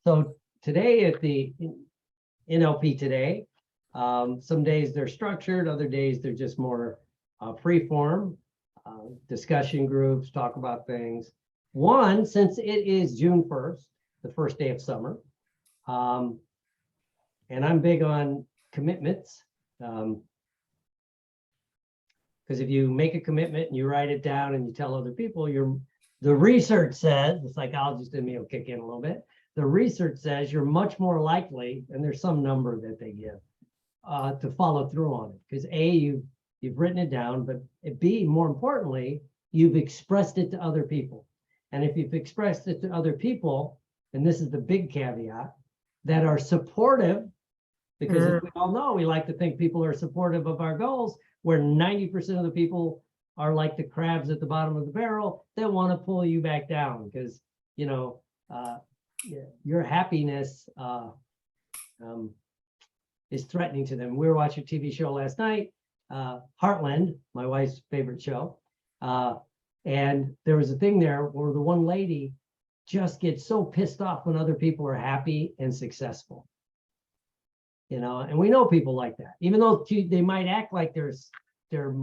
So today at the NLP Today, some days they're structured, other days they're just more free form, discussion groups, talk about things. One, since it is June 1st, the first day of summer, and I'm big on commitments, because if you make a commitment and you write it down and you tell other people, the research says, the psychologist in me will kick in a little bit, the research says you're much more likely, and there's some number that they give, to follow through on it. Because A, you've written it down, but B, more importantly, you've expressed it to other people. And if you've expressed it to other people, and this is the big caveat, that are supportive, because as we all know, we like to think people are supportive of our goals, where 90% of the people are like the crabs at the bottom of the barrel that want to pull you back down because, you know, your happiness is threatening to them. We were watching a TV show last night, Heartland, my wife's favorite show. And there was a thing there where the one lady just gets so pissed off when other people are happy and successful. You know, and we know people like that, even though they might act like they're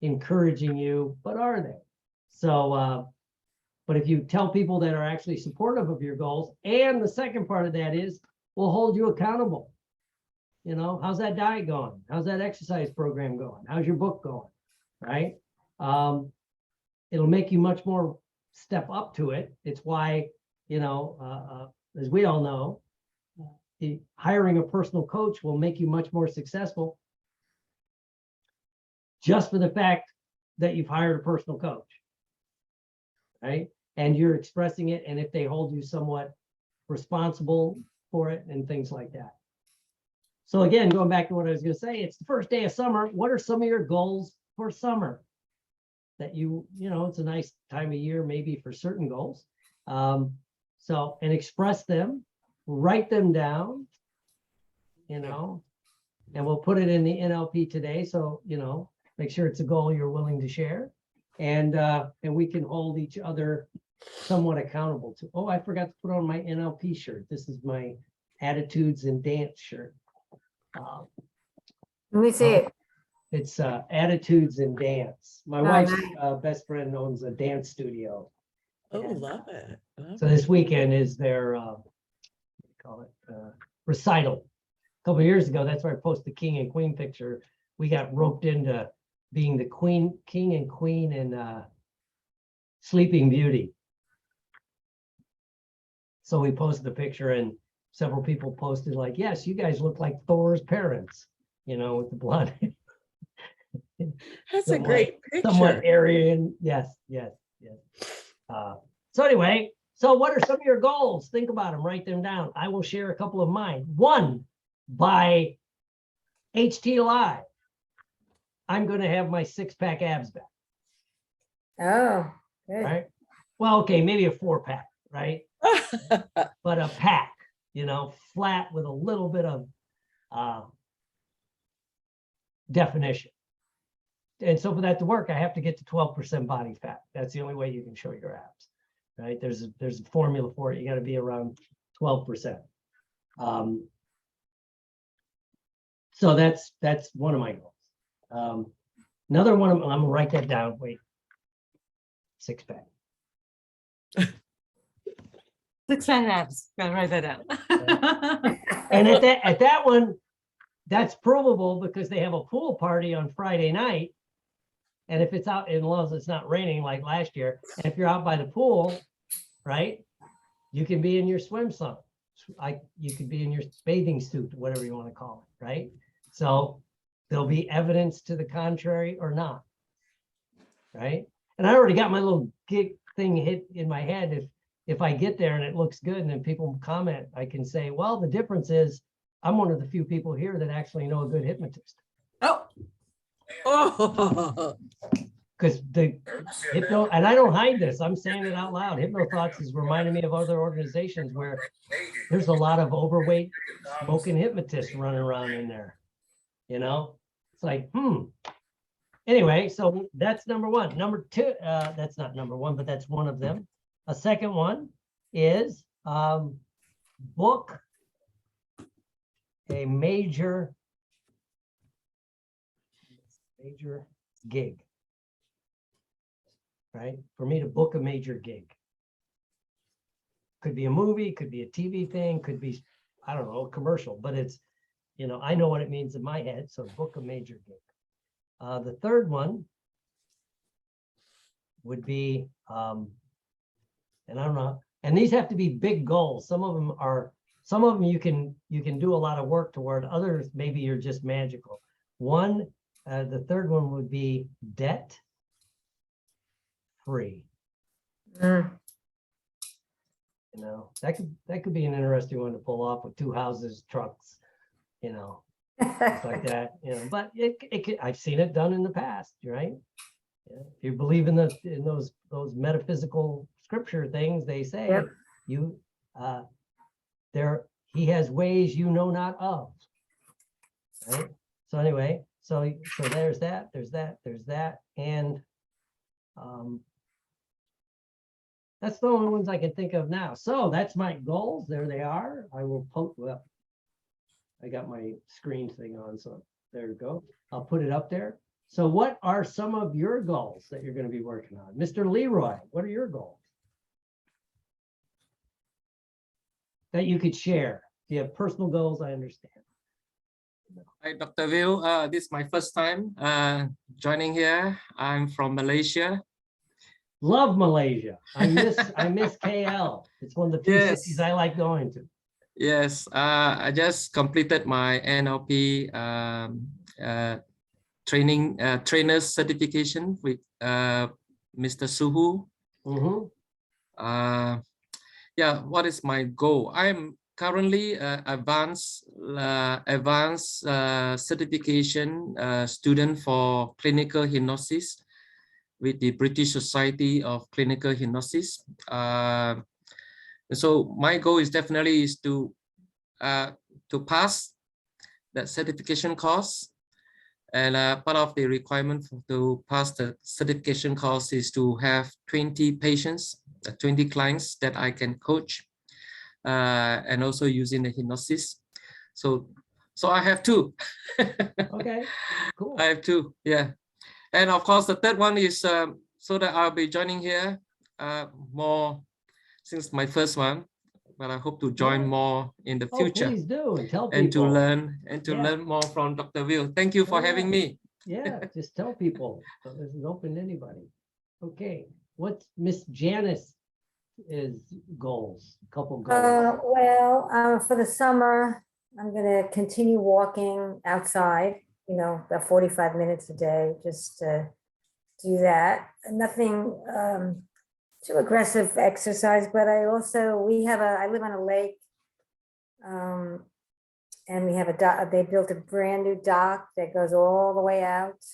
encouraging you, but are they? So, but if you tell people that are actually supportive of your goals, and the second part of that is, we'll hold you accountable. You know, how's that diet going? How's that exercise program going? How's your book going? Right? It'll make you much more step up to it. It's why, you know, as we all know, hiring a personal coach will make you much more successful just for the fact that you've hired a personal coach, right? And you're expressing it, and if they hold you somewhat responsible for it and things like that. So again, going back to what I was going to say, it's the first day of summer. What are some of your goals for summer? That you know, it's a nice time of year maybe for certain goals. So, and express them, write them down, you know, and we'll put it in the NLP Today. So, you know, make sure it's a goal you're willing to share, and we can hold each other somewhat accountable to. Oh, I forgot to put on my NLP shirt. This is my Attitudes and Dance shirt. Let me see it. It's Attitudes and Dance. My wife's best friend owns a dance studio. Oh, love it. So this weekend is their recital. A couple of years ago, that's where I posted the king and queen picture. We got roped into being the king and queen in Sleeping Beauty. So we posted the picture, and several people posted like, yes, you guys look like Thor's parents, you know, with the blonde hair. That's a great picture. Somewhat Aryan. Yes. So anyway, so what are some of your goals? Think about them, write them down. I will share a couple of mine. One, by HT Live, I'm going to have my 6-pack abs back. Oh, good. Right. Well, okay, maybe a 4-pack, right? But a pack, you know, flat with a little bit of definition. And so for that to work, I have to get to 12% body fat. That's the only way you can show your abs, right? There's a formula for it. You got to be around 12%. So that's one of my goals. Another one, I'm gonna write that down. Wait, 6-pack. 6-pack abs. Gotta write that down. And at that one, that's provable because they have a pool party on Friday night. And if it's out, as long as it's not raining like last year, and if you're out by the pool, right, you can be in your swimsuit. You could be in your bathing suit, whatever you want to call it, right? So there'll be evidence to the contrary or not, right? And I already got my little gig thing hit in my head. If I get there and it looks good and then people comment, I can say, well, the difference is I'm one of the few people here that actually know a good hypnotist. Oh. Because the hypno, and I don't hide this, I'm saying it out loud. HypnoThoughts is reminding me of other organizations where there's a lot of overweight smoking hypnotists running around in there. You know, it's like, Anyway, so that's number one. Number two, that's not number one, but that's one of them. A second one is book a major gig, right? For me to book a major gig. Could be a movie, could be a TV thing, could be, I don't know, a commercial, but it's, you know, I know what it means in my head, so book a major gig. The third one would be, and I don't know, and these have to be big goals. Some of them you can do a lot of work toward, others maybe you're just magical. The third one would be debt free. Mm. You know, that could be an interesting one to pull off with 2 houses, trucks, you know, things like that. You know, but I've seen it done in the past, right? Yeah. If you believe in those metaphysical scripture things, they say Yep. he has ways you know not of. Right. So anyway, so there's that, and that's the only ones I can think of now. So that's my goals. There they are. I will well, I got my screen thing on, so there you go. I'll put it up there. So what are some of your goals that you're going to be working on? Mr. Leroy, what are your goals that you could share? If you have personal goals, I understand. Hi, Dr. Will. This is my first time joining here. I'm from Malaysia. Love Malaysia. I miss KL. It's one of the few cities I like going to. Yes, I just completed my NLP trainer's certification with Mr. Suhu. Mm-hmm. Yeah, what is my goal? I'm currently advanced certification student for clinical hypnosis with the British Society of Clinical Hypnosis. So my goal is definitely to pass that certification course, and part of the requirement to pass the certification course is to have 20 patients, 20 clients that I can coach, and also using the hypnosis. So I have 2. Okay, cool. I have 2, yeah. And of course, the third one is so that I'll be joining here more since my first one, but I hope to join more in the future. Please do, and tell people. And to learn more from Dr. Will. Thank you for having me. Yeah, just tell people. So this is open to anybody. Okay, what's Miss Janice is goals? A couple goals. Well, for the summer, I'm gonna continue walking outside, you know, about 45 minutes a day, just to do that. Nothing too aggressive exercise, but I live on a lake, and we have a dock. They built a brand new dock that goes all the way out.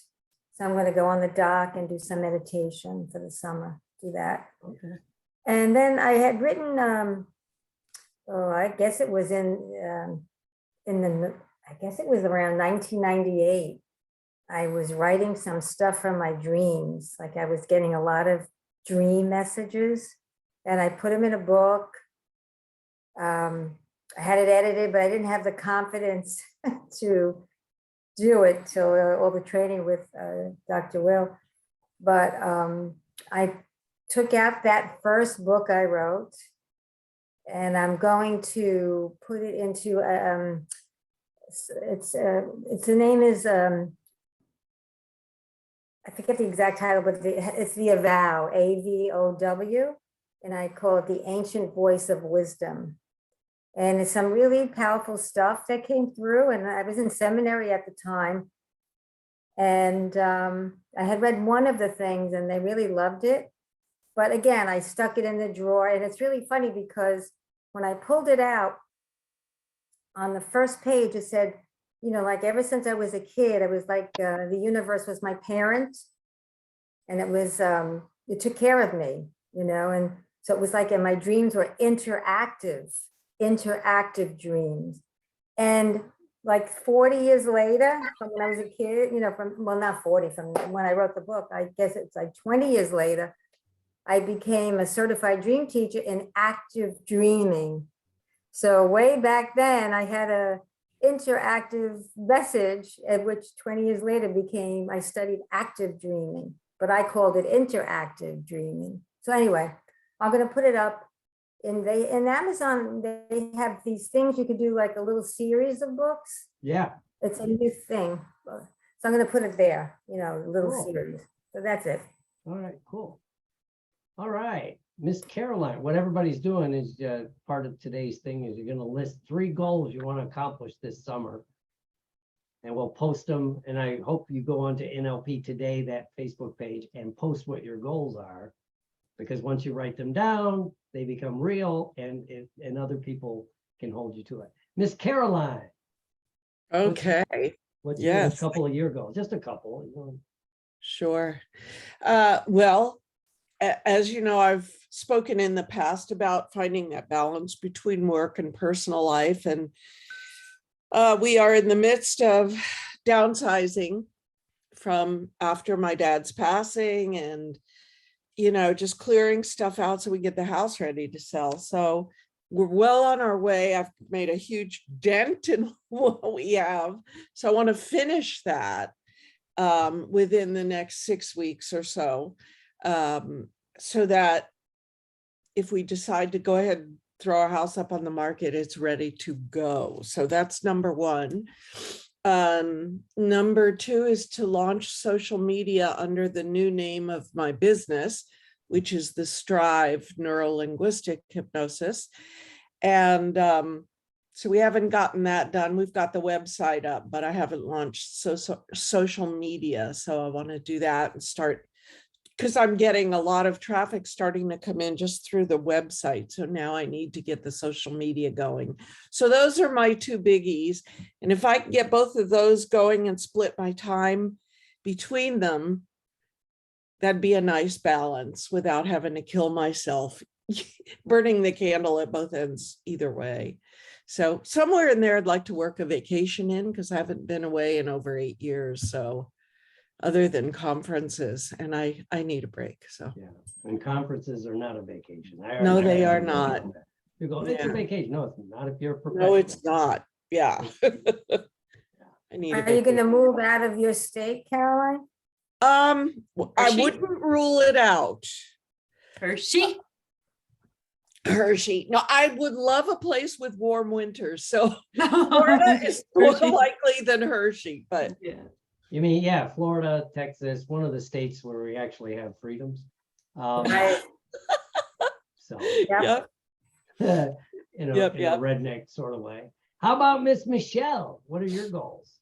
So I'm gonna go on the dock and do some meditation for the summer, do that. Okay. And then I had written, I guess it was I guess it was around 1998. I was writing some stuff from my dreams. Like I was getting a lot of dream messages, and I put them in a book. I had it edited, but I didn't have the confidence to do it till all the training with Dr. Will. But I took out that first book I wrote, and I'm going to put it into the name is I forget the exact title, but it's the Avow, AVOW, and I call it The Ancient Voice of Wisdom. And it's some really powerful stuff that came through, and I was in seminary at the time, and I had read one of the things and they really loved it. But again, I stuck it in the drawer, and it's really funny because when I pulled it out, on the first page, it said, you know, like ever since I was a kid, I was like, the universe was my parent, and it took care of me, you know, and so it was like, and my dreams were interactive dreams. And like 40 years later, from when I was a kid, you know, well, not 40, from when I wrote the book, I guess it's like 20 years later, I became a certified dream teacher in active dreaming. So way back then, I had a interactive message, at which 20 years later became, I studied active dreaming, but I called it interactive dreaming. So anyway, I'm going to put it up in Amazon. They have these things you could do, like a little series of books. Yeah, It's a new thing. So I'm going to put it there, you know, a little Cool. series. So that's it. all right, cool. All right, Miss Caroline, what everybody's doing is part of today's thing is you're gonna list 3 goals you want to accomplish this summer. And we'll post them, and I hope you go on to NLP Today, that Facebook page, and post what your goals are. Because once you write them down, they become real and other people can hold you to it. Miss Caroline, Okay, what's a Yes. couple of your goals? Just a couple. You know. sure. Well, as you know, I've spoken in the past about finding that balance between work and personal life. And we are in the midst of downsizing from after my dad's passing, and, you know, just clearing stuff out so we get the house ready to sell. So we're well on our way. I've made a huge dent in what we have. So I want to finish that within the next 6 weeks or so. So that if we decide to go ahead and throw our house up on the market, it's ready to go. So that's number 1. Number 2 is to launch social media under the new name of my business, which is the Strive Neuro-Linguistic Hypnosis. And so we haven't gotten that done. We've got the website up, but I haven't launched social media. So I want to do that and start, because I'm getting a lot of traffic starting to come in just through the website. So now I need to get the social media going. So those are my 2 biggies. And if I can get both of those going and split my time between them, that'd be a nice balance without having to kill myself, burning the candle at both ends either way. So somewhere in there, I'd like to work a vacation in, because I haven't been away in over 8 years. So other than conferences, and I need a break. So Yeah, and conferences are not a vacation. No, they are not. You go, it's a Yeah. vacation. No, it's not if you're a professional. No, it's not. Yeah. I need a Are you going to vacation. move out of your state, Caroline? I Hershey. wouldn't rule it out. Hershey. Hershey. No, I would love a place with warm winters. So Florida is more Hershey. likely than Hershey, but Yeah. You mean, yeah, Florida, Texas, one of the states where we actually have freedoms. Right. So, Yep. yep. in a Yep. redneck sort of way. How about Miss Michelle? What are your goals?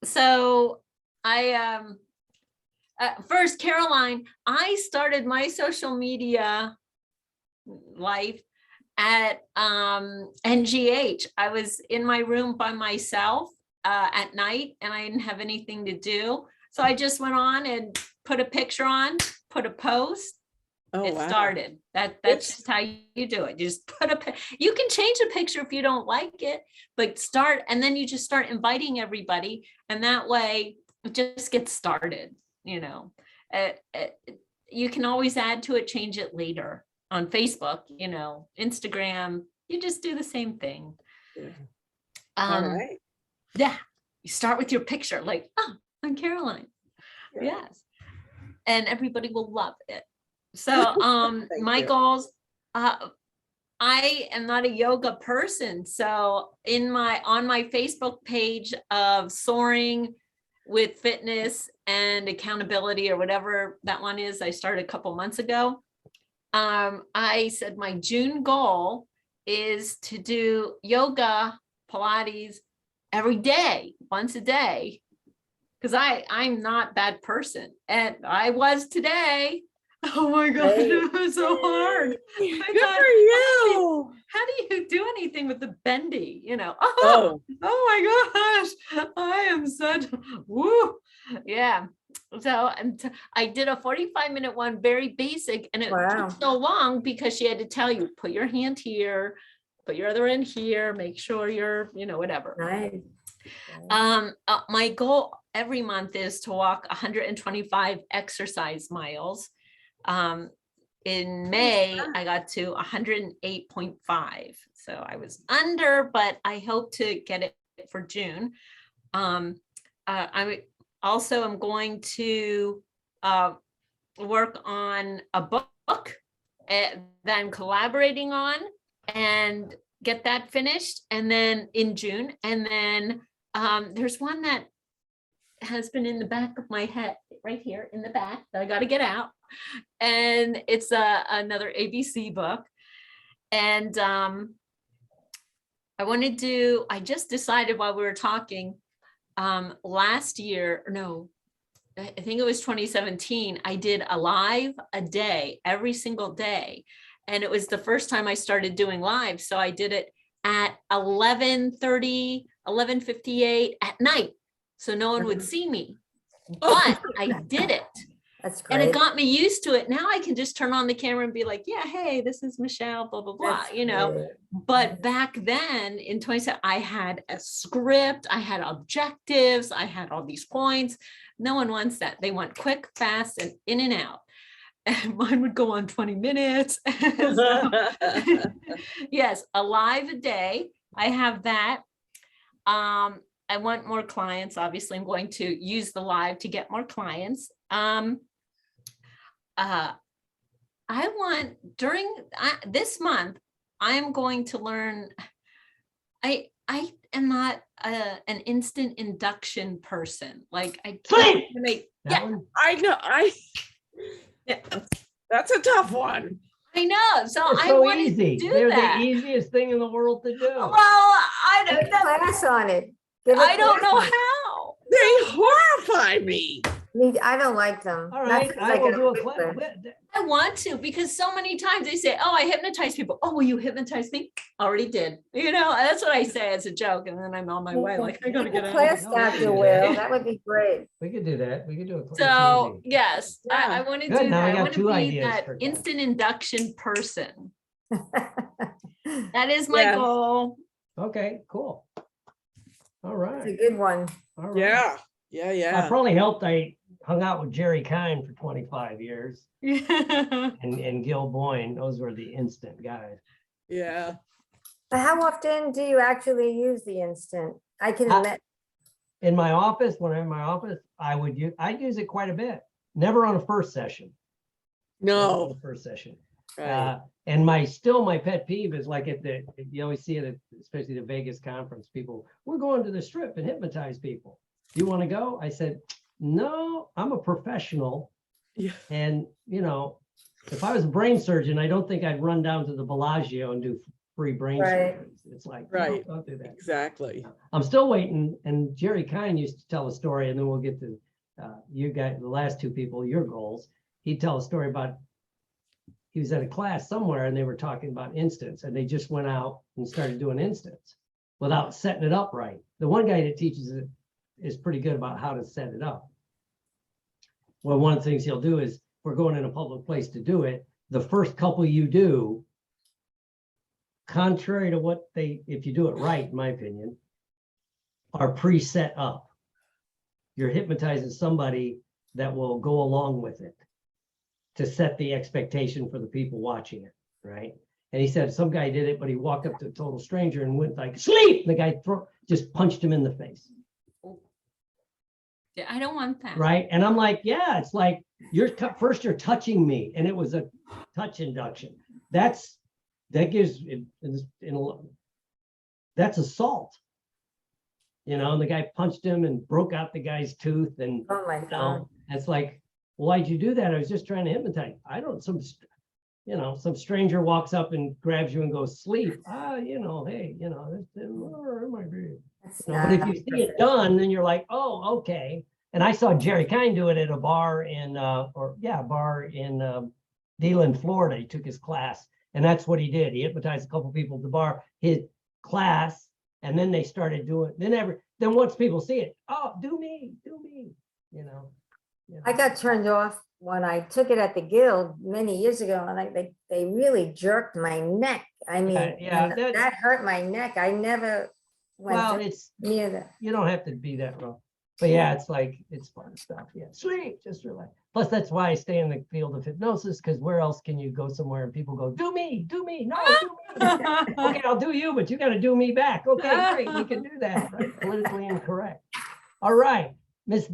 So I first, Caroline, I started my social media life at NGH. I was in my room by myself at night, and I didn't have anything to do. So I just went on and put a picture on, put a post. Oh, It wow. started. That's just how you do it. You just put you can change the picture if you don't like it, but start, and then you just start inviting everybody, and that way it just gets started. You know, you can always add to it, change it later on Facebook. You know, Instagram. You just do the same thing. Yeah. All right. Yeah, you start with your picture, like, oh, I'm Caroline. Yeah. Yes, and everybody will love it. So Thank my you. goals, I am not a yoga person. So on my Facebook page of Soaring with Fitness and Accountability, or whatever that one is, I started a couple months ago. I said my June goal is to do yoga, Pilates every day, once a day, because I'm not that person, and I was today. Oh my God, Right. it was so hard. Good thought, for you. How do you do anything with the bendy? You know, Oh, oh my gosh, I am such, woo. Yeah. So I did a 45-minute one, very basic, and it Wow. took so long because she had to tell you, put your hand here, put your other end here, make sure you're, you know, whatever. Nice. My goal every month is to walk 125 exercise miles. in May, I got to 108.5. So I was under, but I hope to get it for June. I also am going to work on a book that I'm collaborating on and get that finished, and then in June. And then there's one that has been in the back of my head right here in the back that I got to get out, and it's another ABC book. And I just decided while we were talking last year, no, I think it was 2017, I did a live a day, every single day. And it was the first time I started doing live. So I did it at 11:30, 11:58 at night. So no one would see me, but I did it. That's And it great. got me used to it. Now I can just turn on the camera and be like, yeah, hey, this is Michelle, blah, blah, blah, That's you know. great. But back then in 27, I had a script, I had objectives, I had all these points. No one wants that. They want quick, fast, and in and out. And mine would go on 20 minutes. So, yes, a live a day. I have that. I want more clients. Obviously, I'm going to use the live to get more clients. I want during this month, I'm going to learn. I am not an instant induction person. Like I can't make. That Yeah, one? I know, yeah, that's a tough one. I know. So They're I so want to easy. do They're that. the easiest thing in the world to do. Well, I Give a don't. That, class on it. Give a I don't class know on it. how. They horrify me. I don't like them. All Not right, 'cause I get will do a whip clip. them. I want to, because so many times they say, oh, I hypnotize people. Oh, will you hypnotize me? Already did. You know, that's what I say as a joke. And then I'm on my way. Like, I gotta Give get a out. class, No, we can Dr. do Will. that. That would be great. We could do that. We could do a clip. So It's easy. yes, I Yeah. want to Good, do now that. we I got want to two be ideas that for that. instant induction person. That is my Yes. goal. Okay, cool. All It's a right. good one. All right. Yeah, I yeah. probably helped. I hung out with Jerry Kine for 25 years and Gil Boyne. Those were the instant guys. Yeah. But how often do you actually use the instant? I can I- admit, In my office, when I'm in my office, I'd use it quite a bit. Never on a first session. Never on No. a first session. Right. And my pet peeve is like you always see it at especially the Vegas conference, people, we're going to the strip and hypnotize people. Do you want to go? I said, no, I'm a professional. Yeah. And, you know, if I was a brain surgeon, I don't think I'd run down to the Bellagio and do free brain Right. surgeries. It's like, no, Right. don't do that. Exactly. I'm still waiting. And Jerry Kine used to tell a story, and then we'll get to you guys, the last two people, your goals. He'd tell a story about he was at a class somewhere and they were talking about instants, and they just went out and started doing instants without setting it up right. The one guy that teaches it is pretty good about how to set it up. Well, one of the things he'll do is, if we're going in a public place to do it, the first couple you do, contrary to what if you do it right, in my opinion, are pre-set up. You're hypnotizing somebody that will go along with it to set the expectation for the people watching it, right? And he said some guy did it, but he walked up to a total stranger and went like, sleep! And the guy just punched him in the face, Yeah, I don't want that. right? And I'm like, yeah, it's like, first you're touching me, and it was a touch induction. That gives, that's assault. You know, and the guy punched him and broke out the guy's tooth, and oh my you God. know, it's like, why'd you do that? I was just trying to hypnotize. I don't, some stranger walks up and grabs you and goes, sleep. You know, hey, you know, it might be. That's But if not you see it done, then you're like, oh, okay. And I saw Jerry Kine do it at a bar in, Deland, Florida. He took his class, and that's what he did. He hypnotized a couple people at the bar, his class, and then they started doing. Then once people see it, oh, do me, you know. I got turned off when I took it at the Guild many years ago, and they really jerked my neck. I mean, yeah, and that hurt my neck. I never Well, went it's near that. you don't have to be that rough, but yeah, it's like it's fun stuff. Yeah, sleep, just relax. Plus, that's why I stay in the field of hypnosis, because where else can you go somewhere and people go, do me, no, do me. Okay, I'll do you, but you got to do me back. Okay, great, we can do that, right? Politically incorrect. All right, Miss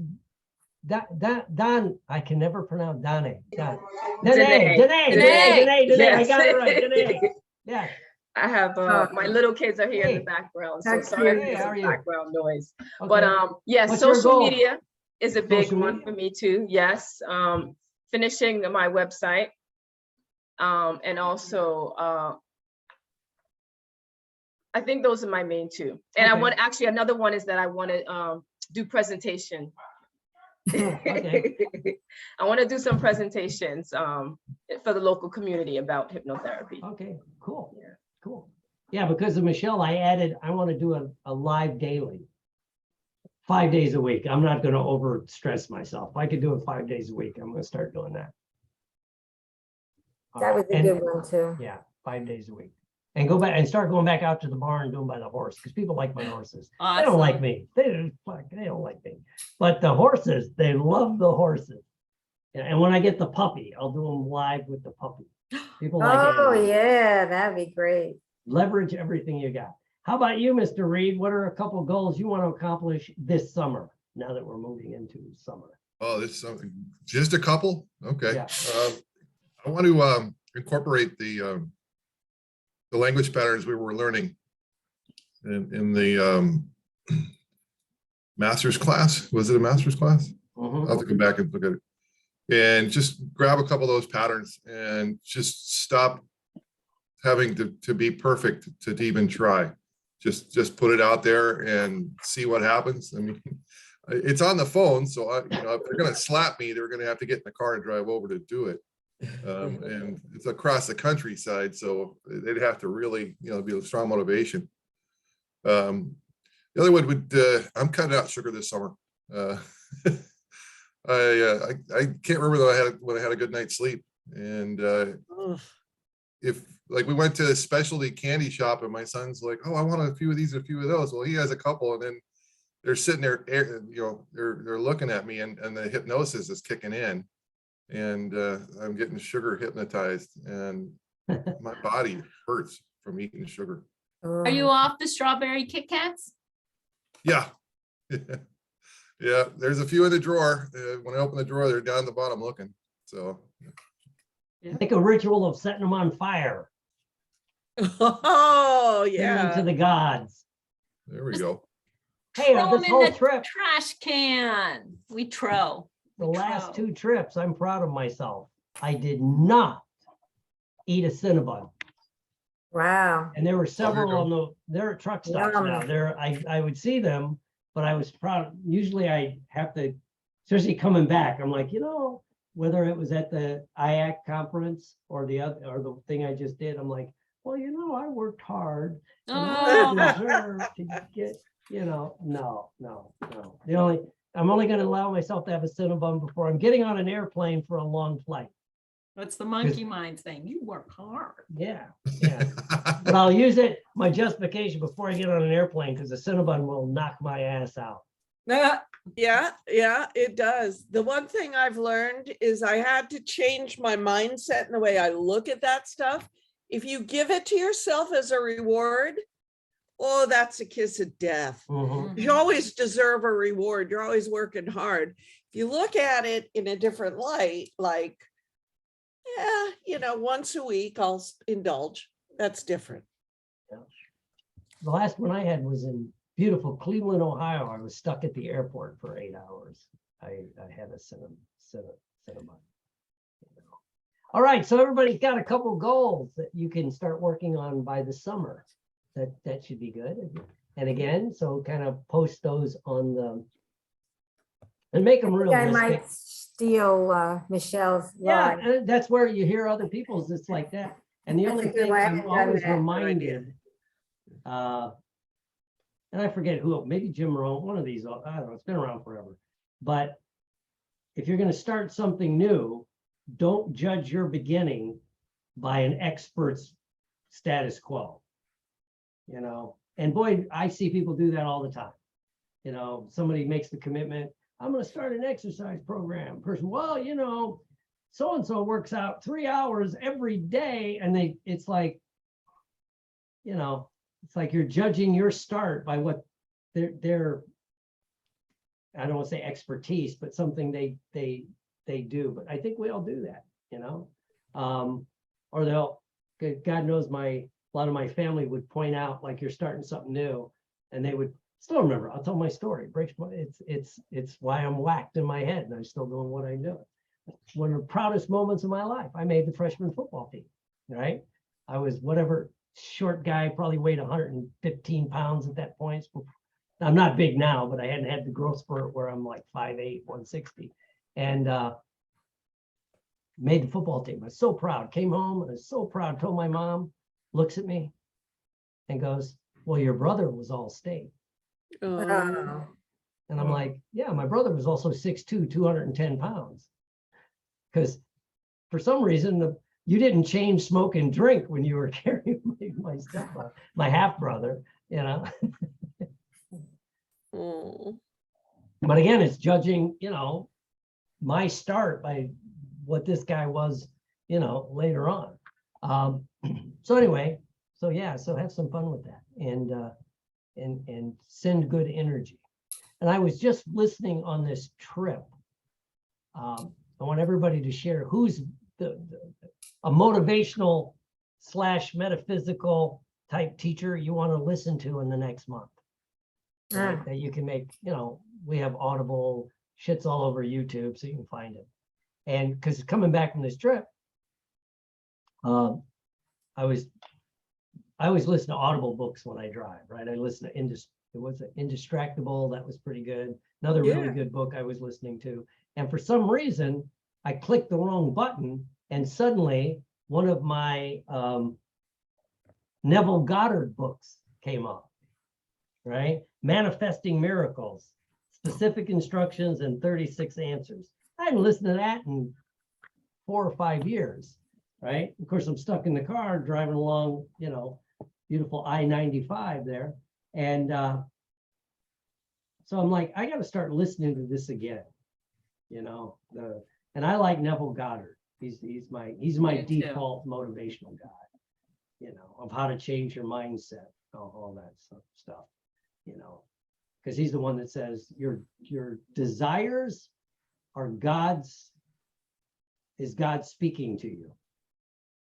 Don, I can never pronounce Danae. Danae. I Yes. got it right, Danae. Yeah. I have my little kids are here in the background, so How sorry cute. if How are there's you? some background noise. Okay. But yes, What's your social goal? media is a big Social one media? for me too. Yes, finishing my website, and also I think those are my main two. And I Okay. want actually another one is that I want to do presentation. Okay. I want to do some presentations for the local community about hypnotherapy. Okay, cool. Yeah. Cool. Yeah, because of Michelle, I want to do a live daily. 5 days a week. I'm not going to over stress myself. If I could do it 5 days a week, I'm going to start doing that. That was a And- good one too. Yeah, 5 days a week. And go back and start going back out to the barn and doing by the horse, because people like my horses. They don't like Awesome. me. They don't like me. But the horses, they love the horses. And when I get the puppy, I'll do them live with the puppy. People like Oh, animals. yeah, that'd be great. Leverage everything you got. How about you, Mr. Reed? What are a couple goals you want to accomplish this summer, now that we're moving into summer? Oh, this is something, just a couple? Okay. Yeah. I want to incorporate the language patterns we were learning in the master's class. Was it a master's class? I'll have to go back and look at it. And just grab a couple of those patterns and just stop having to be perfect to even try. Just put it out there and see what happens. I mean, it's on the phone, so if they're going to slap me, they're going to have to get in the car and drive over to do it. And it's across the countryside, so they'd have to really, be a strong motivation. The other one would, I'm cutting out sugar this summer. I can't remember when I had a good night's sleep. And if like we went to a specialty candy shop and my son's like, oh, I want a few of these, a few of those. Well, he has a couple, and then they're sitting there, they're looking at me, and the hypnosis is kicking in, and I'm getting sugar hypnotized, and my body hurts from eating sugar. Are you off the strawberry Kit Kats? Yeah. Yeah, there's a few in the drawer. When I open the drawer, they're down the bottom looking. So Make a ritual of setting them on fire. Oh, Send them yeah. to the gods. there we go. Hey, Throw this 'em in whole the trip, trash can. We throw. the last 2 trips, I'm proud of myself. I did not eat a Cinnabon. Wow. And there were you several go. on they're at truck stops Yum. now. I would see them, but I was proud. Usually I have to, especially coming back, I'm like, whether it was at the IAC conference or the thing I just did, I'm like, well, I worked hard. And I deserve to get, no. I'm only going to allow myself to have a Cinnabon before I'm getting on an airplane for a long flight. That's the monkey mind thing. You work hard. Yeah. But I'll use it, my justification, before I get on an airplane, because the Cinnabon will knock my ass out. Yeah, it does. The one thing I've learned is I had to change my mindset and the way I look at that stuff. If you give it to yourself as a reward, oh, that's a kiss of death. Mhm. You always deserve a reward. You're always working hard. If you look at it in a different light, like, once a week I'll indulge. That's different. The last one I had was in beautiful Cleveland, Ohio. I was stuck at the airport for 8 hours. I had a Cinnabon. All right, so everybody's got a couple goals that you can start working on by the summer. That should be good. And again, so kind of post those on and make them I realistic. might steal Michelle's Yeah, line. and that's where you hear other people's. It's like that. And the That's only a good thing one. I I'm haven't done always that. Good reminded, and I forget who, maybe Jim Rohn, one of these, I don't know, it's been around forever. But if you're going to start something new, don't judge your beginning by an expert's status quo. And boy, I see people do that all the time. Somebody makes the commitment, I'm going to start an exercise program. Person, well, you know, so-and-so works out 3 hours every day. And it's like, you know, it's like you're judging your start by what their I don't want to say expertise, but something they do. But I think we all do that, you know, or God knows a lot of my family would point out like you're starting something new, and they would still remember. I'll tell my story. It's why I'm whacked in my head, and I'm still doing what I do. One of the proudest moments of my life, I made the freshman football team. Right, I was whatever short guy, probably weighed 115 pounds at that point. I'm not big now, but I hadn't had the growth spurt where I'm like 5'8", 160, and made the football team. I was so proud. Came home, and I was so proud. Told my mom, looks at me, and goes, "Well, your brother was all state." Oh. And I'm like, "Yeah, my brother was also 6'2", 210 pounds." Because for some reason, you didn't change, smoke, and drink when you were carrying my stepbrother, my half brother, you know. But again, it's judging, you know, my start by what this guy was, you know, later on. So anyway, so yeah, so have some fun with that, and send good energy. And I was just listening on this trip. I want everybody to share who's a motivational / metaphysical type teacher you want to listen to in the next month. Right? That you can make, you know, we have Audible, shit's all over YouTube, so you can find it. And because coming back from this trip, I always listen to Audible books when I drive, right? I listen to it was Indistractable, that was pretty good. Another really good book I was listening to. And for some reason, I clicked the wrong button, and suddenly one of my Neville Goddard books came up, right? Manifesting Miracles, Specific Instructions and 36 Answers. I hadn't listened to that in 4 or 5 years, right? Of course, I'm stuck in the car driving along, you know, beautiful I-95 there. And so I'm like, I got to start listening to this again, you know. And I like Neville Goddard. He's my default motivational guy, you know, of how to change your mindset, all that stuff, you know, because he's the one that says your desires are is God speaking to you.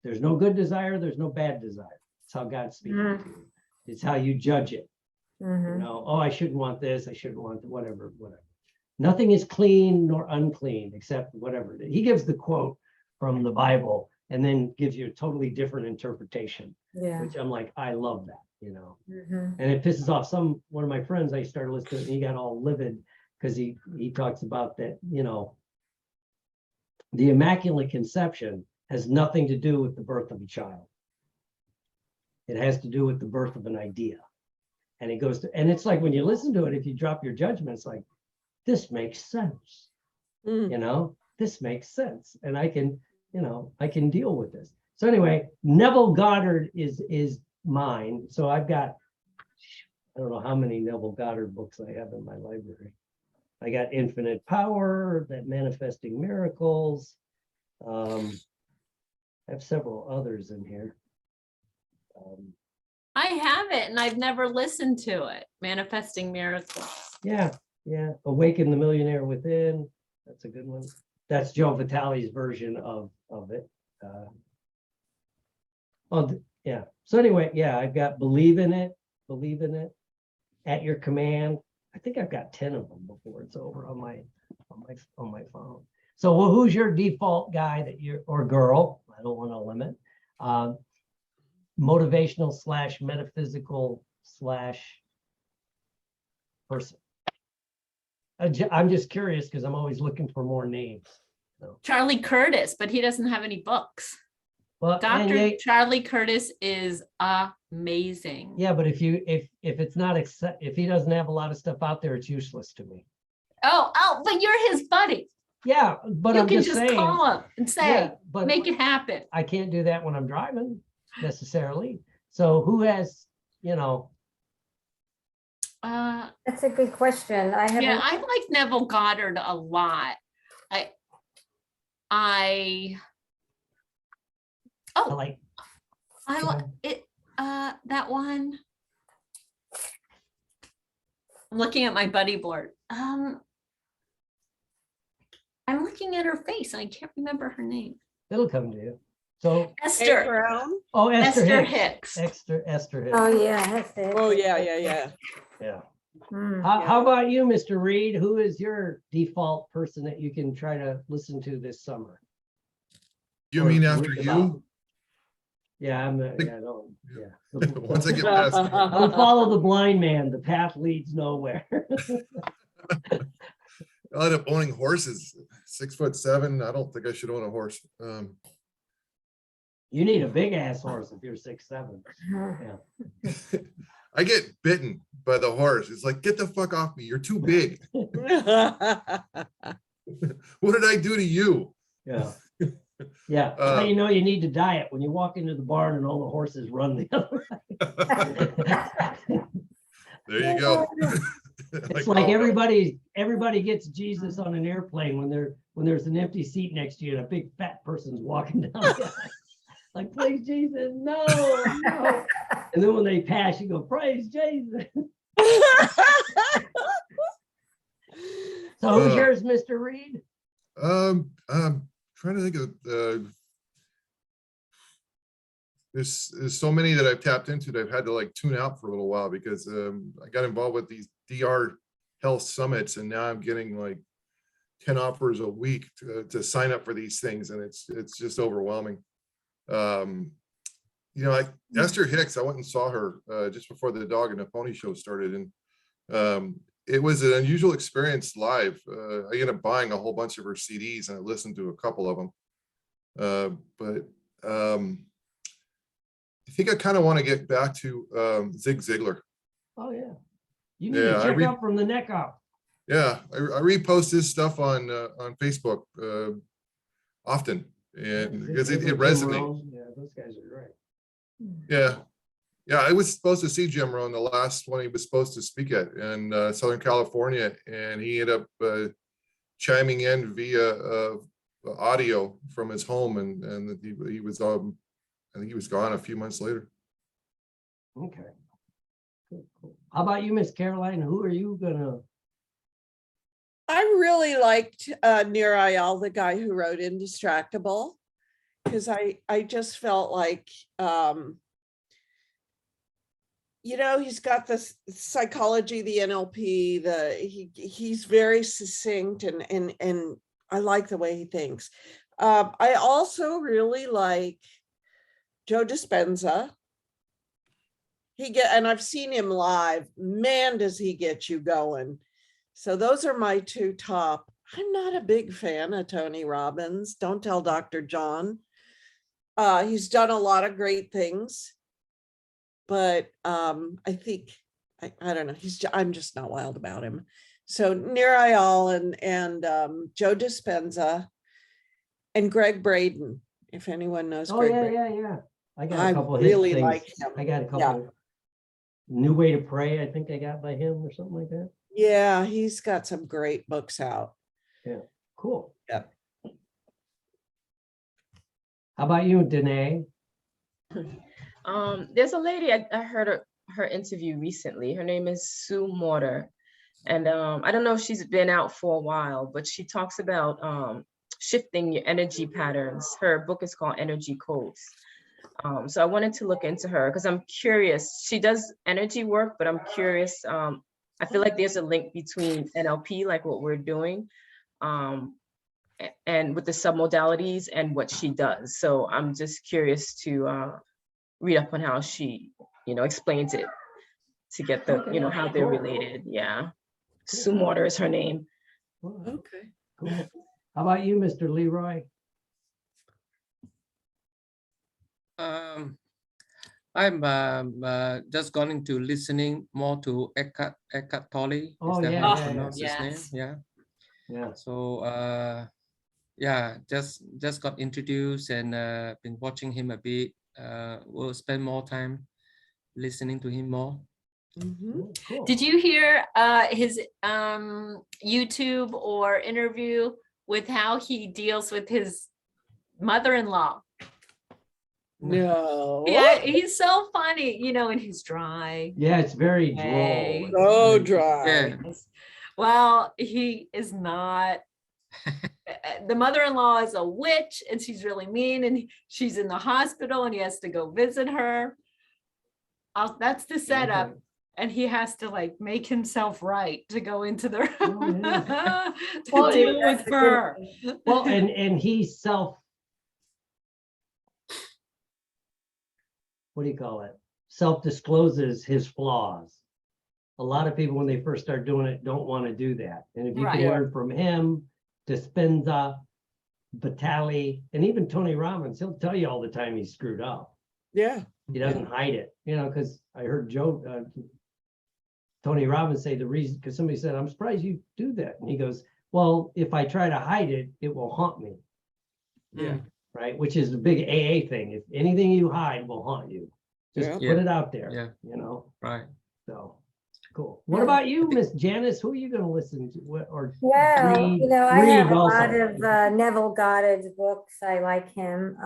There's no good desire, there's no bad desire. It's how God's speaking to you. It's how you judge it. You know, oh, I shouldn't want this, I shouldn't want whatever. Nothing is clean nor unclean except whatever. He gives the quote from the Bible and then gives you a totally different interpretation, which I'm like, I love that, you know. And it pisses off one of my friends. I started listening to it, and he got all livid because he talks about that, you know, the Immaculate Conception has nothing to do with the birth of a child. It has to do with the birth of an idea. And it goes to, and it's like when you listen to it, if you drop your judgment, it's like, this makes sense. You know, this makes sense. And I can, you know, I can deal with this. So anyway, Neville Goddard is mine. So I've got, I don't know how many Neville Goddard books I have in my library. I got Infinite Power, that Manifesting Miracles. I have several others in here. I have it and I've never listened to it. Manifesting Miracles. Yeah. Awaken the Millionaire Within. That's a good one. That's Joe Vitale's version of it. Yeah. So anyway, yeah, I've got Believe in It, At Your Command. I think I've got 10 of them before it's over on my phone. So well, who's your default guy or girl? I don't want to limit. Motivational / metaphysical / person. I'm just curious because I'm always looking for more names. So. Charlie Curtis, but he doesn't have any books. Well, Dr. Charlie Curtis is amazing. Yeah, but if it's not if he doesn't have a lot of stuff out there, it's useless to me. Oh, but you're his buddy. Yeah, but you I'm can just saying, call him and say, yeah, but make it happen. I can't do that when I'm driving necessarily. So who has, you know? That's a good question. I Yeah, haven't, I like Neville Goddard a lot. I Oh, like, I go like ahead. it, that one. I'm looking at my buddy board. I'm looking at her face. I can't remember her name. It'll come to you. So, Hey, Esther, Brown. oh, Esther Esther Hicks. Hicks. Esther Hicks. oh, yeah. That's it. Oh, yeah, yeah, yeah. Yeah. Hmm. How about you, Mr. Reed? Who is your default person that you can try to listen to this summer? You Or mean after read you? about? Yeah, yeah, no, yeah. Once I get past, Don't follow the blind man. The path leads nowhere. I'll end up owning horses. 6'7". I don't think I should own a horse. You need a big ass horse if you're 6'7". Yeah. I get bitten by the horse. It's like, get the fuck off me. You're too big. What did I do to you? Yeah. Yeah. How you know you need to diet when you walk into the barn and all the horses run the other way. There you go. It's like everybody gets Jesus on an airplane when there's an empty seat next to you and a big fat person's walking down the aisle. Like, please, Jesus, no, no. And then when they pass, you go, praise Jesus. So who's yours, Mr. Reed? I'm trying to think of there's so many that I've tapped into that I've had to like tune out for a little while because I got involved with these DR health summits and now I'm getting like 10 offers a week to sign up for these things and it's just overwhelming. You know, like Esther Hicks, I went and saw her just before the Dog and the Pony show started, and it was an unusual experience live. I ended up buying a whole bunch of her CDs and I listened to a couple of them. But I think I kind of want to get back to Zig Ziglar. Oh yeah, you need to check out from the neck up. Yeah, I repost his stuff on Facebook often, and because it resonates. Yeah, those guys are great. Yeah. Yeah, I was supposed to see Jim Rohn the last one he was supposed to speak at in Southern California, and he ended up chiming in via audio from his home, and he was I think he was gone a few months later. Okay. Cool. How about you, Miss Caroline? Who are you gonna? I really liked Nir Eyal, the guy who wrote Indistractable, because I just felt like, you know, he's got this psychology, the NLP, he's very succinct and I like the way he thinks. I also really like Joe Dispenza. And I've seen him live. Man, does he get you going. So those are my two top. I'm not a big fan of Tony Robbins. Don't tell Dr. John. He's done a lot of great things, but I think, I don't know, I'm just not wild about him. So Nir Eyal and Joe Dispenza and Greg Braden, if anyone knows. Oh Greg yeah, Braden. yeah. I got a couple of really his things. like him. I got a couple. Yeah. New Way to Pray, I think I got by him or something like that. Yeah, he's got some great books out. Yeah, cool. Yeah. How about you, Danae? There's a lady, I heard her interview recently. Her name is Sue Mortar. And I don't know if she's been out for a while, but she talks about shifting your energy patterns. Her book is called Energy Codes. So I wanted to look into her because I'm curious. She does energy work, but I'm curious. I feel like there's a link between NLP, like what we're doing, and with the submodalities and what she does. So I'm just curious to read up on how she, explains it to get the, how they're related. Yeah. Sue Mortar is her name. Okay. Cool. How about you, Mr. Leroy? I'm just going into listening more to Eckhart Tolle. Oh, Is that yeah, how you yeah, pronounce his name? yes. Yeah. Yeah. So yeah, just got introduced and been watching him a bit. We'll spend more time listening to him more. Mhm. Cool. Did you hear his YouTube or interview with how he deals with his mother-in-law? No. Yeah, he's so funny, you know, in his dry Yeah, it's very way. droll. So Very- dry. Yeah. Well, he is not. The mother-in-law is a witch and she's really mean and she's in the hospital and he has to go visit her. That's the setup. Okay. And he has to like make himself right to go into the Oh, room yeah. to Well, deal that's with a good her. Well, and he what do you call it? Self-discloses his flaws. A lot of people, when they first start doing it, don't want to do that. And if you Right. can learn from him, Dispenza, Vitali, and even Tony Robbins, he'll tell you all the time he's screwed up. Yeah. He doesn't hide it, you know, because I heard Tony Robbins say the reason, because somebody said, I'm surprised you do that. And he goes, well, if I try to hide it, it will haunt me. Yeah. Right? Which is the big AA thing. If anything you hide will haunt you. Just Yeah. put it out there, Yeah. you know? Right. So, cool. What about you, Miss Janice? Who are you going to listen to? Or Well, read- you know, I have read a lot also. of Neville Goddard's books. I like him.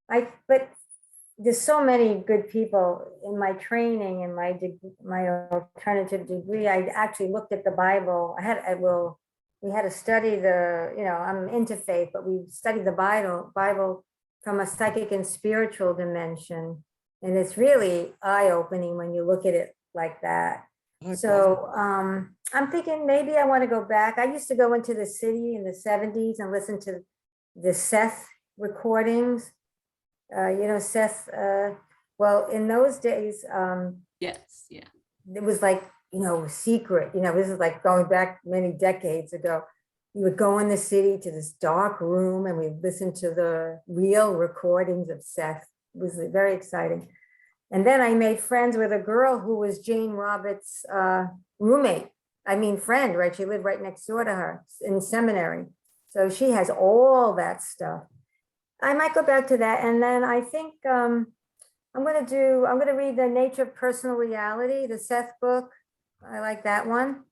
But there's so many good people in my training and my alternative degree. I actually looked at the Bible. We had to study I'm into faith, but we studied the Bible from a psychic and spiritual dimension. And it's really eye-opening when you look at it like that. Okay. So I'm thinking maybe I want to go back. I used to go into the city in the 70s and listen to the Seth recordings. Seth, well, in those days, Yes, yeah. it was like, secret, this is like going back many decades ago. You would go in the city to this dark room and we'd listen to the real recordings of Seth. It was very exciting. And then I made friends with a girl who was Jane Roberts' friend, right? She lived right next door to her in seminary. So she has all that stuff. I might go back to that. And then I think I'm going to read The Nature of Personal Reality, the Seth book. I like that one.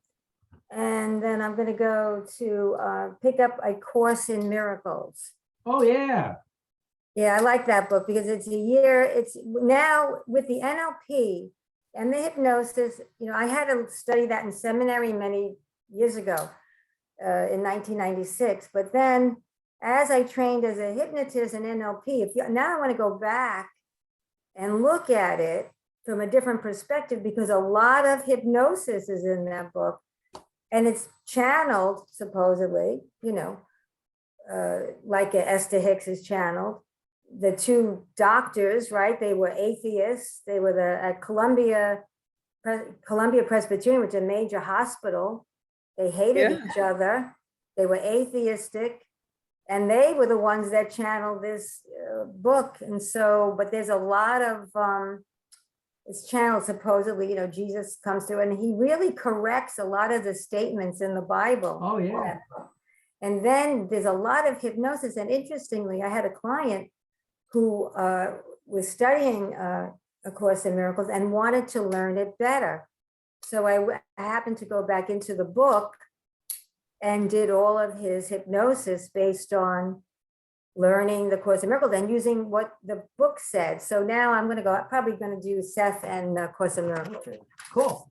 And then I'm going to go to pick up A Course in Miracles. Oh, yeah. Yeah, I like that book because it's now with the NLP and the hypnosis, I had to study that in seminary many years ago in 1996. But then as I trained as a hypnotist in NLP, now I want to go back and look at it from a different perspective because a lot of hypnosis is in that book and it's channeled supposedly, like Esther Hicks is channeled. The two doctors, right? They were atheists. They were at Columbia Presbyterian, which is a major hospital. They hated each other. They were atheistic. And they were the ones that channeled this book. And so, but there's a lot of, it's channeled supposedly, Jesus comes through and he really corrects a lot of the statements in the Bible. Oh, yeah. And then there's a lot of hypnosis. And interestingly, I had a client who was studying A Course in Miracles and wanted to learn it better. So I happened to go back into the book and did all of his hypnosis based on learning the Course in Miracles and using what the book said. So now I'm probably going to do Seth and Course in Miracles. Cool.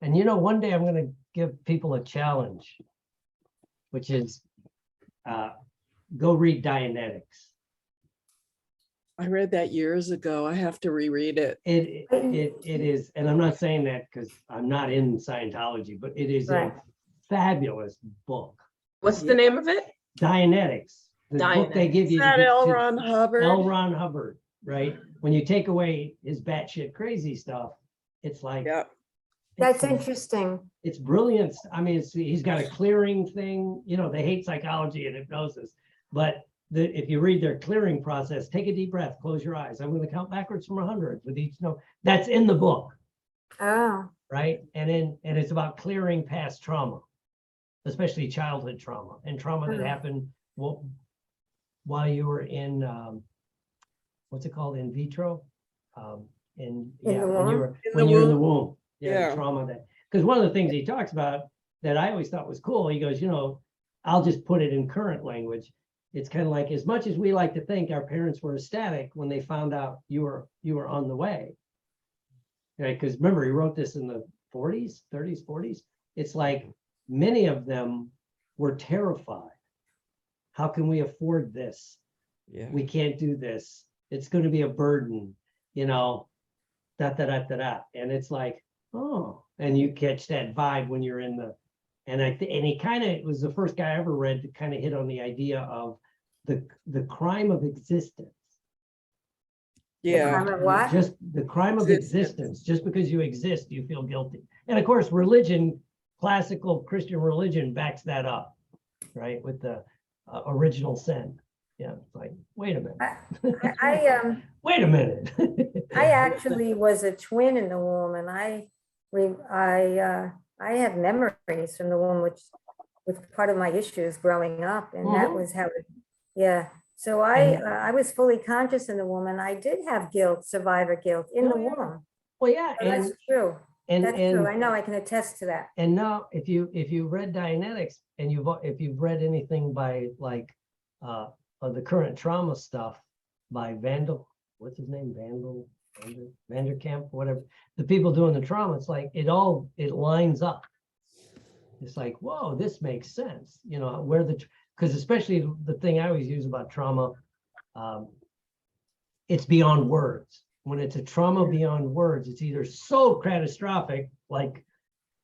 And one day I'm going to give people a challenge, which is go read Dianetics. I read that years ago. I have to reread it. It is, and I'm not saying that because I'm not in Scientology, but it is Right. a fabulous book. What's the name of it? Dianetics, the book they give you. Is that L. Ron Hubbard? L. Ron Hubbard, right? When you take away his batshit crazy stuff, it's like, Yeah. That's it's- interesting. It's brilliant. I mean, he's got a clearing thing. They hate psychology and hypnosis, but if you read their clearing process, take a deep breath, close your eyes. I'm going to count backwards from 100 with each note. That's in the book, Oh, right? And it's about clearing past trauma, especially childhood trauma and trauma that happened while you were in what's it called, in vitro? When the womb? you're in the womb. Yeah. The trauma that, because one of the things he talks about that I always thought was cool, he goes, I'll just put it in current language. It's kind of like, as much as we like to think our parents were ecstatic when they found out you were on the way. Right? Because remember, he wrote this in the 40s, 30s, 40s. It's like many of them were terrified. How can we afford this? Yeah. We can't do this. It's going to be a burden, da, da, da, da, da. And it's like, oh, and you catch that vibe when you're in the, and he kind of was the first guy I ever read to kind of hit on the idea of the crime of existence. Yeah. Crime of what? Just the crime of Existence. existence. Just because you exist, you feel guilty. And of course, religion, classical Christian religion backs that up, right? With the original sin. Yeah, it's like, wait a minute. Wait a minute. I actually was a twin in the womb, and I have memories from the womb, which was part of my issues growing up, and that was how it, yeah. So I was fully conscious in the womb, and I did have guilt, survivor guilt in the womb. Well, yeah, So that's true. That's true. and I know I can attest to that. and now if you read Dianetics and if you've read anything by like of the current trauma stuff by what's his name? Vanderkamp, whatever, the people doing the trauma, it's like it lines up. It's like, whoa, this makes sense. Where because especially the thing I always use about trauma, it's beyond words. When it's a trauma beyond words, it's either so catastrophic, like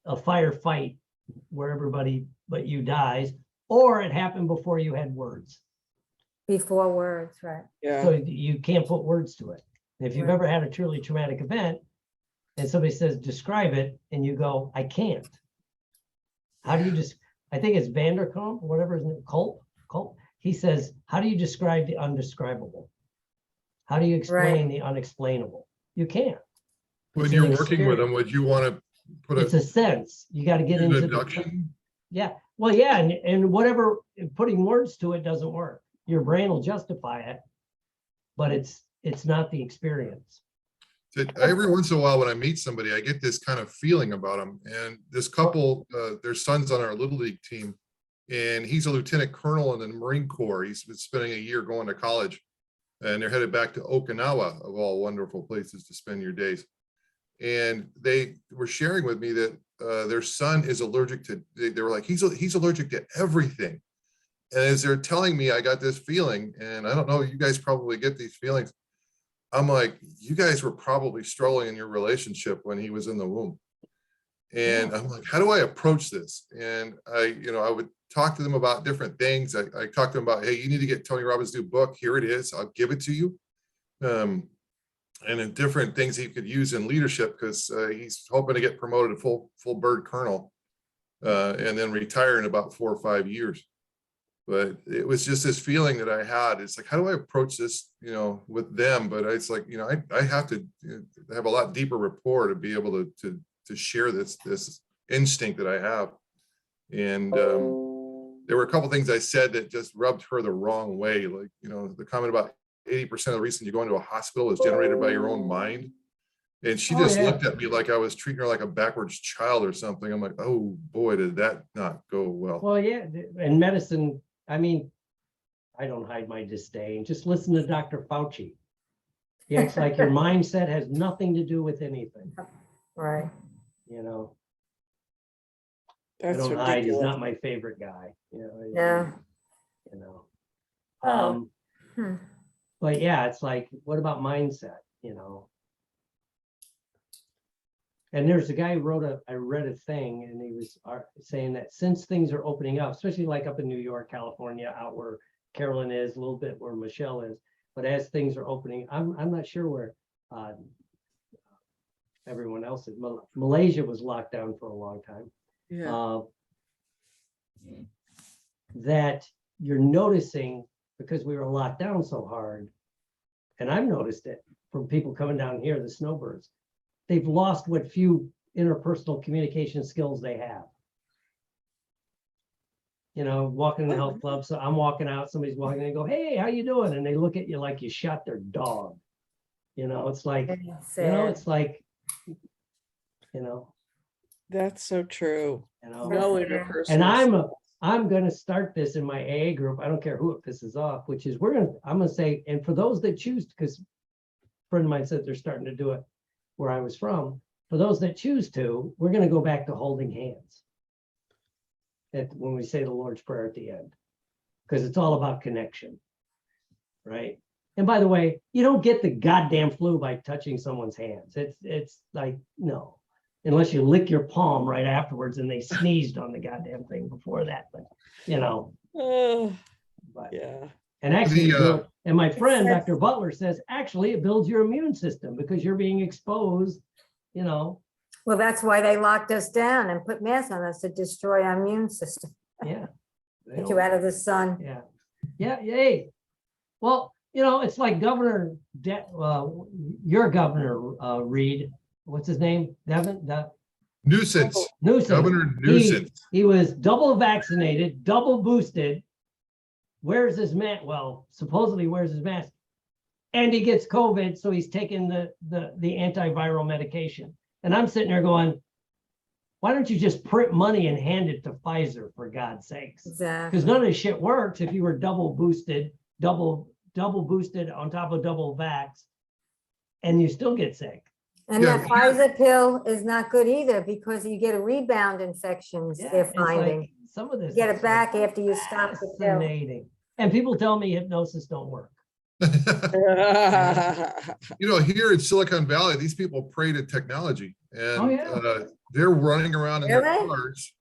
a firefight where everybody but you dies, or it happened before you had words. Before words, right? Yeah. So you can't put words to it. If you've Right. ever had a truly traumatic event and somebody says, describe it, and you go, I can't. How do you just, I think it's Vanderkamp, whatever his name, Culp. He says, how do you describe the undescribable? How do you explain the unexplainable? You can't. When It's you're an working with them, would you want to put It's a a sense. You got to get into the, introduction? yeah. Well, yeah, and whatever, putting words to it doesn't work. Your brain will justify it, but it's not the experience. Every once in a while when I meet somebody, I get this kind of feeling about them. And this couple, their son's on our Little League team, and he's a lieutenant colonel in the Marine Corps. He's been spending a year going to college, and they're headed back to Okinawa, of all wonderful places to spend your days. And they were sharing with me that their son is allergic to, they were like, he's allergic to everything. And as they're telling me, I got this feeling, and I don't know, you guys probably get these feelings. I'm like, you guys were probably struggling in your relationship when he was in the womb. And I'm like, how do I approach this? And I would talk to them about different things. I talked to them about, hey, you need to get Tony Robbins' new book. Here it is. I'll give it to you. And then different things he could use in leadership, because he's hoping to get promoted to full bird colonel and then retire in about 4 or 5 years. But it was just this feeling that I had. It's like, how do I approach this, with them? But it's like, I have to have a lot deeper rapport to be able to share this instinct that I have. And there were a couple things I said that just rubbed her the wrong way. Like, the comment about 80% of the reason you go into a hospital is generated by your own mind. And she just looked at me like I was treating her like a backwards child or something. I'm like, oh boy, did that not go well. Well, yeah, and medicine, I mean, I don't hide my disdain. Just listen to Dr. Fauci. Yeah, it's like your mindset has nothing to do with anything. Right. I That's don't hide. He's ridiculous. not my favorite guy. Yeah. But yeah, it's like, what about mindset? And there's a guy who I read a thing, and he was saying that since things are opening up, especially like up in New York, California, out where Carolyn is, a little bit where Michelle is, but as things are opening, I'm not sure where everyone else is. Malaysia was locked down for a long time. Yeah. That you're noticing, because we were locked down so hard, and I've noticed it from people coming down here, the snowbirds, they've lost what few interpersonal communication skills they have. Walking in the health club, so I'm walking out, somebody's walking in and go, hey, how you doing? And they look at you like you shot their dog. It's like, it's like, you know, That's so true. you know. No Yeah. interpersonal. And skills. I'm gonna start this in my AA group. I don't care who it pisses off, which is I'm gonna say, and for those that choose, because a friend of mine said they're starting to do it where I was from. For those that choose to, we're gonna go back to holding hands. When we say the Lord's Prayer at the end, because it's all about connection, right? And by the way, you don't get the goddamn flu by touching someone's hands. It's like, no, unless you lick your palm right afterwards and they sneezed on the goddamn thing before that, but you know. But, Yeah. and actually, and my friend, says- Dr. Butler says, actually, it builds your immune system because you're being exposed, you know. Well, that's why they locked us down and put masks on us to destroy our immune system, Yeah. They get you don't- out of the sun. Yeah. Yeah. Yay. Well, you know, it's like your governor, Reed, what's his name? Devin? Nuisance, Newsom. Governor Nuisance. He was double vaccinated, double boosted. Wears his mask. Well, supposedly wears his mask. And he gets COVID, so he's taking the antiviral medication. And I'm sitting there going, why don't you just print money and hand it to Pfizer, for God's sakes? Exactly. Because none of this shit works if you were double boosted on top of double vax, and you still get sick. And Yeah, that Pfizer pill is not good either because you get a rebound infections Yeah, they're it's like finding. some of this. You get is it back like after you stop the pill. fascinating. And people tell me hypnosis don't work. You know, here in Silicon Valley, these people pray to technology Oh, and yeah. they're running around in their Really? cars.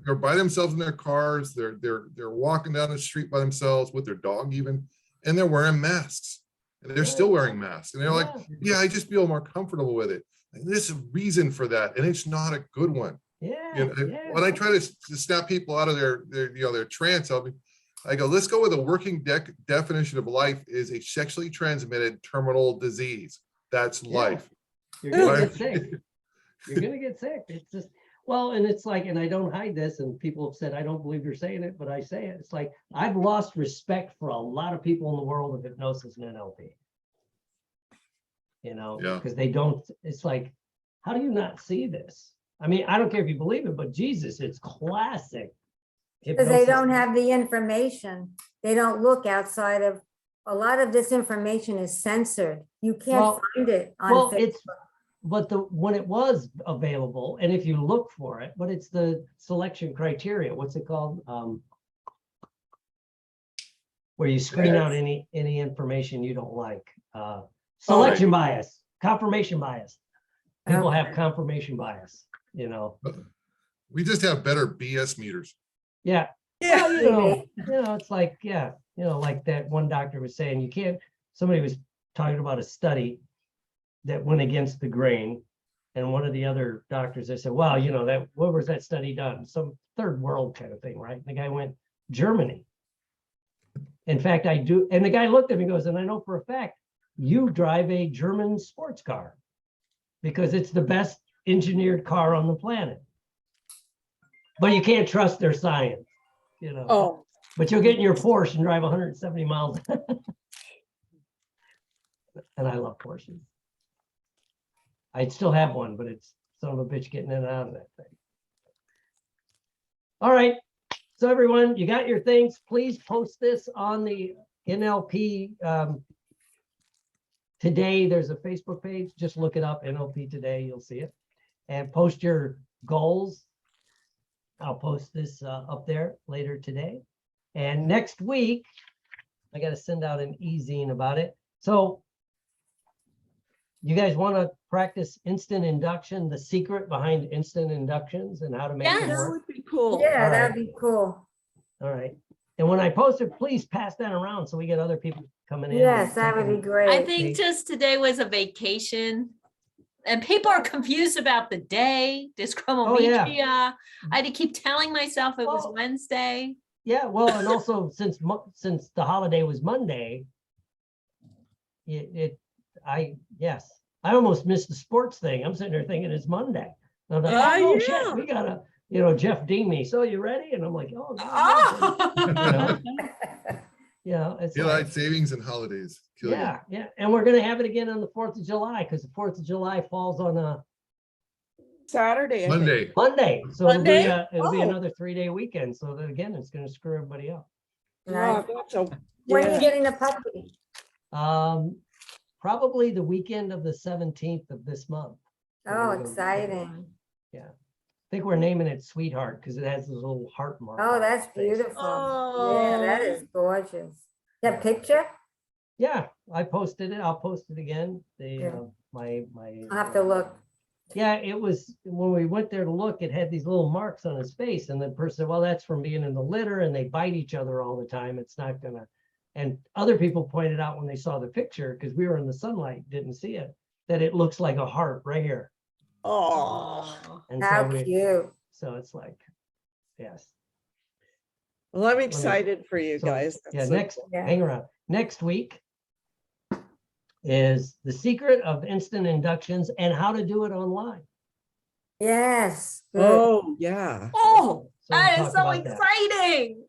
They're by themselves in their cars. They're walking down the street by themselves with their dog even, and they're wearing masks. And they're still wearing masks. And they're like, yeah, I just feel more comfortable with it. And there's a reason for that. And it's not a good one. Yeah. You know, yeah. when I try to snap people out of their trance, I go, let's go with a working definition of life is a sexually transmitted terminal disease. That's Yeah. life. You're gonna Right? get sick. You're gonna get sick. It's just, well, and it's like, and I don't hide this, and people have said, I don't believe you're saying it, but I say it. It's like, I've lost respect for a lot of people in the world of hypnosis and NLP. You know, Yeah. because they don't, it's like, how do you not see this? I mean, I don't care if you believe it, but Jesus, it's classic. Because they hypnosis. don't have the information. They don't look outside of, a lot of this information is censored. You can't Well- find it Well, on it's, Facebook. but when it was available, and if you look for it, but it's the selection criteria, what's it called? Where you screen out any information you don't like. Selection bias, confirmation bias. People have Okay. confirmation bias, you know. We just have better BS meters. Yeah. Yeah. Well, it's like, yeah, like that one doctor was saying, somebody was talking about a study that went against the grain. And one of the other doctors, they said, well, what was that study done? Some third world kind of thing, right? And the guy went, Germany. In fact, I do. And the guy looked at me and goes, and I know for a fact, you drive a German sports car because it's the best engineered car on the planet. But you can't trust their science, Oh, But you'll get in your Porsche and drive 170 miles. And I love Porsches. I still have one, but it's son of a bitch getting in and out of that thing. All right. So everyone, you got your things. Please post this on the NLP Today. There's a Facebook page. Just look it up, NLP Today. You'll see it. And post your goals. I'll post this up there later today. And next week, I got to send out an e-zine about it. So you guys want to practice instant induction, the secret behind instant inductions and how to make them Yes. that work? would be cool. Yeah, All that'd be cool. All right. And when I post it, please pass that around so we get other people coming in. Yes, that would be I great. think just today was a vacation. And people are confused about the day, dyschromometria. I had to keep telling myself it was Well, Wednesday. Yeah, well, and also since the holiday was Monday, I almost missed the sports thing. I'm sitting there thinking it's Monday. And I'm like, oh, shit, yeah. we gotta, Jeff dinged me. So you ready? And I'm like, oh, God, it's Daylight like, savings and holidays. Kill you. yeah. And we're gonna have it again on the 4th of July because the 4th of July falls on a Saturday. I think. Monday. Monday. So Monday? it'll be Oh. another 3-day weekend. So that again, it's gonna screw everybody up. Nice. Oh, that's a, When are you yeah. getting the puppy? Probably the weekend of the 17th of this month. Oh, exciting. I think we're naming it Sweetheart because it has this little heart mark. Oh, on that's its face. beautiful. Yeah, that Oh. is gorgeous. You have a picture? Yeah, I posted it. I'll post it again. The Yeah. my I'll have to look. Yeah, it was when we went there to look, it had these little marks on his face. And the person said, well, that's from being in the litter and they bite each other all the time. It's not gonna. And other people pointed out when they saw the picture, because we were in the sunlight, didn't see it, that it looks like a heart right here. Oh, And How so cute. so it's like, yes. well, I'm excited for you So, guys. yeah, That's so next, cool. Yeah. hang around. Next week is the secret of instant inductions and how to do it online. Yes. Good. Oh, yeah. Oh, So we'll that is talk so about that. exciting.